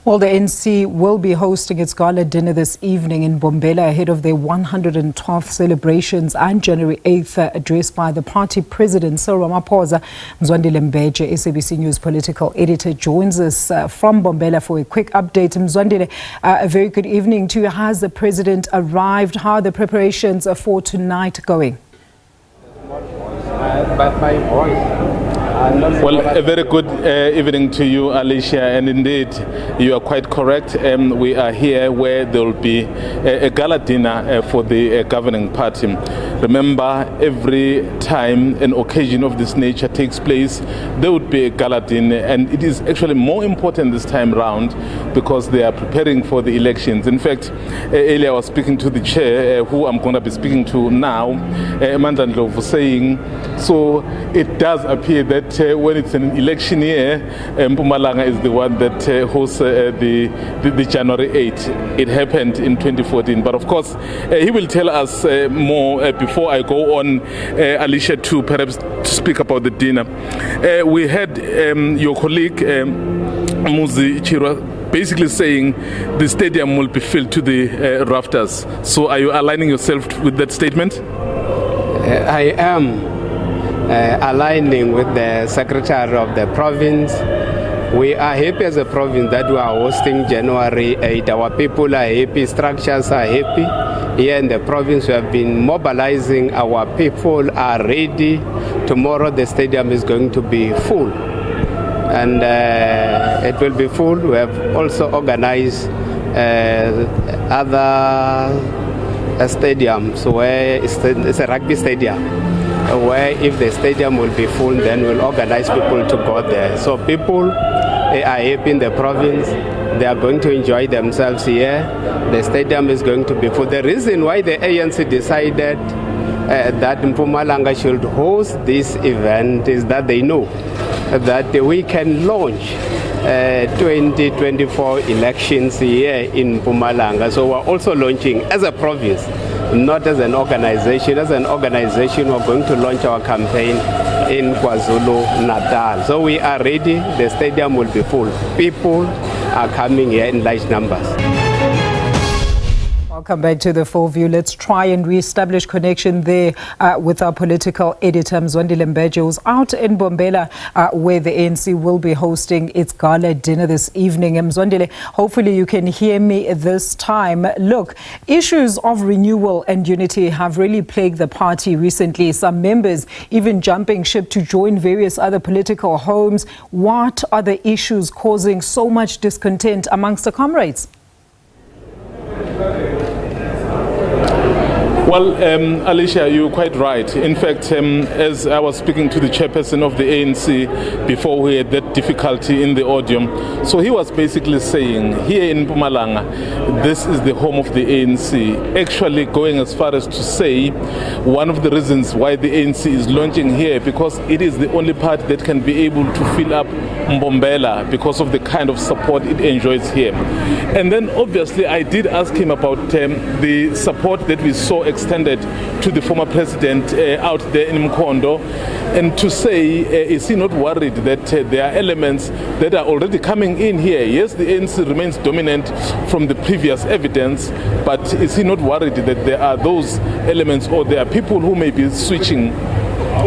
Well, the ANC will be hosting its gala dinner this evening in Mbombela ahead of their 112th celebrations and January 8th address by the party president, Cyril Ramaphosa. Mzwandile Mbeje, SABC News Political Editor, joins us from Mbombela for a quick update. Mzwandile, a very good evening to you. Has the president arrived? How are the preparations for tonight going? Well, a very good evening to you, Alicia, and indeed you are quite correct. We are here where there will be a gala dinner for the governing party. Remember, every time an occasion of this nature takes place, there would be a gala dinner, and it is actually more important this time round because they are preparing for the elections. In fact, earlier I was speaking to the chair, who I'm going to be speaking to now, Mzwandile Mbeje, saying, so it does appear that when it's an election year, Mpumalanga is the one that hosts the January 8th. It happened in 2014. But of course, he will tell us more before I go on, Alicia, to perhaps to speak about the dinner. We had your colleague, Cyril, basically saying the stadium will be filled to the rafters. So are you aligning yourself with that statement? I am. Aligning with the Secretary of the province. We are happy as a province that we are hosting January 8. Our people are happy, structures are happy. Here in the province we have been mobilizing, our people are ready. Tomorrow the stadium is going to be full. And it will be full. We have also organized other stadiums where it's a rugby stadium, where if the stadium will be full, then we'll organize people to go there. So people are happy in the province. They are going to enjoy themselves here. The stadium is going to be full. The reason why the ANC decided that Mpumalanga should host this event is that they know that we can launch 2024 elections here in Mpumalanga. So we're also launching as a province, not as an organization. As an organization, we're going to launch our campaign in KwaZulu-Natal. So we are ready. The stadium will be full. People are coming here in large numbers. Welcome back to the Full View. Let's try and re-establish connection there with our political editor, Mzwandile Mbeje, who's out in Mbombela, where the ANC will be hosting its gala dinner this evening. Mzwandile, hopefully you can hear me this time. Look, issues of renewal and unity have really plagued the party recently. Some members even jumping ship to join various other political homes. What are the issues causing so much discontent amongst the comrades? Well, Alicia, you're quite right. In fact, as I was speaking to the chairperson of the ANC before we had that difficulty in the audio, so he was basically saying here in Mpumalanga, this is the home of the ANC, actually going as far as to say one of the reasons why the ANC is launching here, because it is the only party that can be able to fill up Mbombela because of the kind of support it enjoys here. And then obviously I did ask him about the support that we saw extended to the former president out there in Mkondo, and to say, is he not worried that there are elements that are already coming in here? Yes, the ANC remains dominant from the previous evidence, but is he not worried that there are those elements, or there are people who may be switching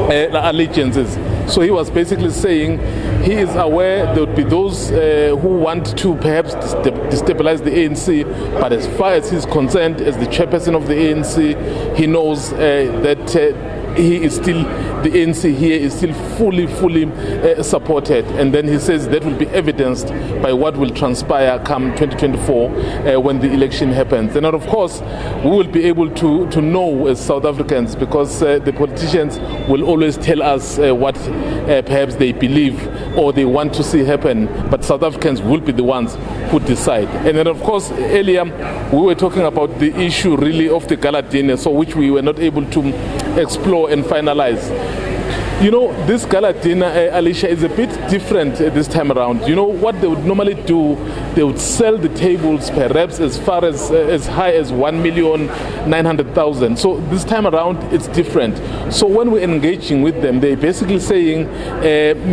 allegiances? So he was basically saying he is aware there would be those who want to perhaps destabilize the ANC, but as far as he's concerned, as the chairperson of the ANC, he knows that he is still, the ANC here is still fully supported. And then he says that will be evidenced by what will transpire come 2024 when the election happens. And then of course we will be able to know as South Africans, because the politicians will always tell us what perhaps they believe or they want to see happen, but South Africans will be the ones who decide. And then of course earlier we were talking about the issue really of the gala dinner, so which we were not able to explore and finalize. You know, this gala dinner, Alicia, is a bit different this time around. You know, what they would normally do, they would sell the tables perhaps as far as high as 1,900,000. So this time around, it's different. So when we're engaging with them, they're basically saying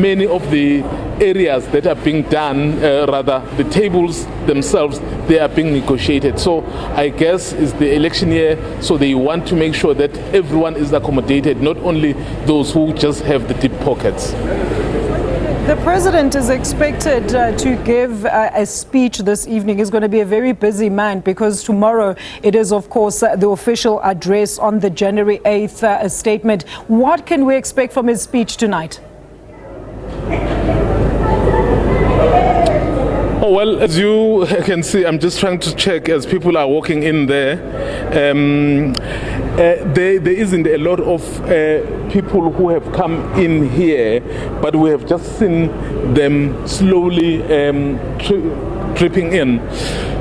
many of the areas that are being done, rather the tables themselves, they are being negotiated. So I guess it's the election year, so they want to make sure that everyone is accommodated, not only those who just have the deep pockets. The president is expected to give a speech this evening. He's going to be a very busy man because tomorrow it is, of course, the official address on the January 8th statement. What can we expect from his speech tonight? Oh, well, as you can see, I'm just trying to check as people are walking in there. There isn't a lot of people who have come in here, but we have just seen them slowly tripping in.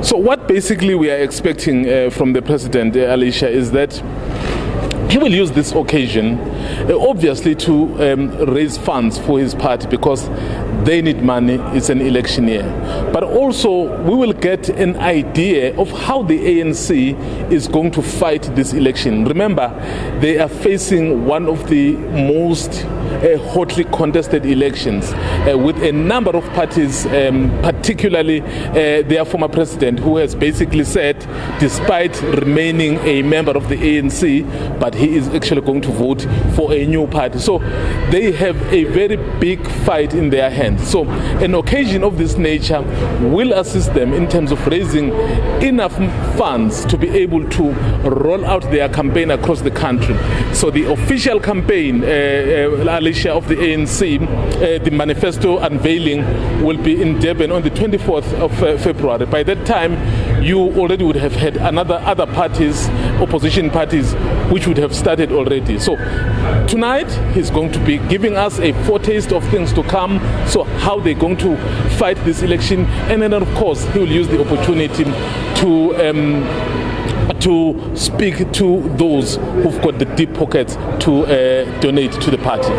So what basically we are expecting from the president, Alicia, is that he will use this occasion obviously to raise funds for his party because they need money. It's an election year. But also we will get an idea of how the ANC is going to fight this election. Remember, they are facing one of the most hotly contested elections with a number of parties, particularly their former president, who has basically said, despite remaining a member of the ANC, but he is actually going to vote for a new party. So they have a very big fight in their hands. So an occasion of this nature will assist them in terms of raising enough funds to be able to roll out their campaign across the country. So the official campaign, Alicia, of the ANC, the manifesto unveiling will be in Durban on the 24th of February. By that time, you already would have had other parties, opposition parties, which would have started already. So tonight, he's going to be giving us a foretaste of things to come, so how they're going to fight this election, and then of course, he will use the opportunity to speak to those who've got the deep pockets to donate to the party.